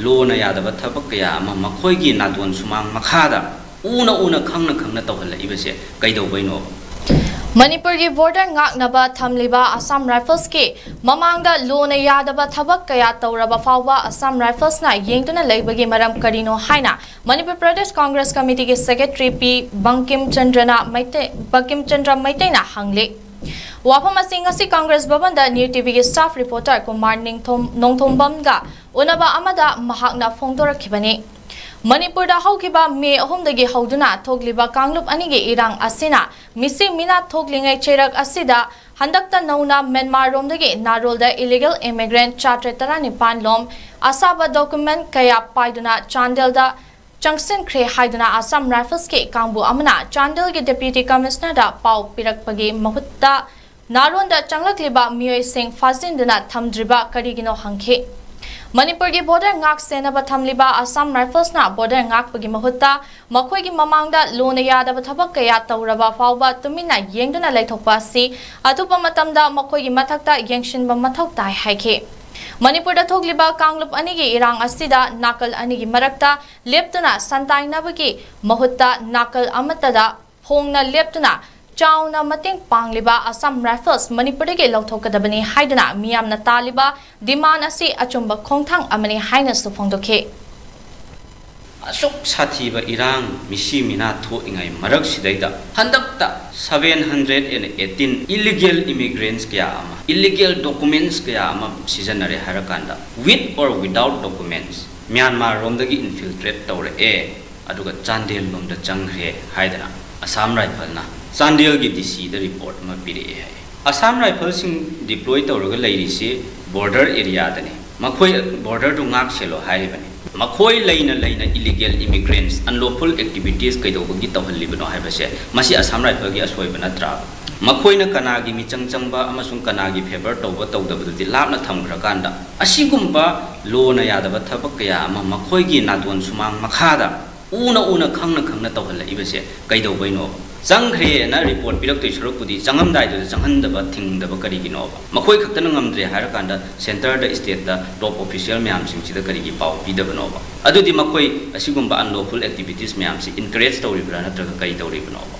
लोना यादव थबक कया अमा मखोइगी नादोन Sumang मखादा Una खंगना तौहल इबसे कैदौबैनो manipur gi border ngaknaba thamliba assam rifles ki mamangda lona yadaba thabak kaya tawraba fawba assam rifles na yengtuna leibagi maram karino haina manipur pradesh congress committee ki secretary p bankim chandra maite na hangle wafam asing asi congress bhavan da new tv ki staff reporter kumar nongthombam ga unaba amada mahakna phongdorakhibani manipur da haukiba me ahomdagi hauduna thogliba kanglup anigi irang asina misi mina thoglingai cherak asida handakta nauna myanmar romdagi narolda illegal immigrant charter tarani panlom asaba document kaya paiduna chandelda Junction Kre Haiduna Assam Rifles ki Kangbu Amana Chandel ki Deputy Commissioner da Pau Pirakpagi Mahutta Naronda Changlakliba Miyoi Singh Fazinduna Thamdriba Karigino Hangke Manipur ki border ngak senaba thamliba Assam Rifles na border ngak pagi Mahutta Makhoi ki mamangda lona yadaba thabak kaya tawraba fawba tumina yengduna laithokpa si atupa matamda makhoi ki mathakta yengshinba mathau tai haike Manipur da thogliba kanglup anigi irang asida nakal anigi marakta leptuna santainabagi mahutta nakal amatada phongna leptuna chauna mating pangliba Assam Rifles Manipur ge lawthokadabani haiduna miyamna taliba demand asi achumba khongthang amani haina su phongdokhe asuk sathiba irang misi mina tho ingai marak sidaida handakta 718 illegal immigrants kya ama illegal documents kya ama seasonary harakanda with or without documents Myanmar romdagi infiltrate tawre aduga Chandel lomda changre haidana Assam Rifle na Chandel gi DC the report ma pire hai Assam Rifle sing deploy tawraga leirisi border area dani makhoi border du ngak selo haibani Makhoi laina illegal immigrants unlawful activities kaidobagi tawhallibano haibase masi Assam Rifle gi asoiba natra makhoina kanagi michangchangba amasung kanagi favor tawba tawdabudi lapna thamkhrakanda asigumba lona yadaba thabak kaya ama makhoi gi nadon sumang makhada una khangna tawhalla ibase kaidobaino changkhre na report pirak toi surukudi changamdai du changhandaba thingdaba karigino makhoi khaktana ngamdre harakanda center da state da top official myam singchida karigi paw pidabano adudi makhoi asigumba unlawful activities myam si encourage tawribra natraga kai tawribano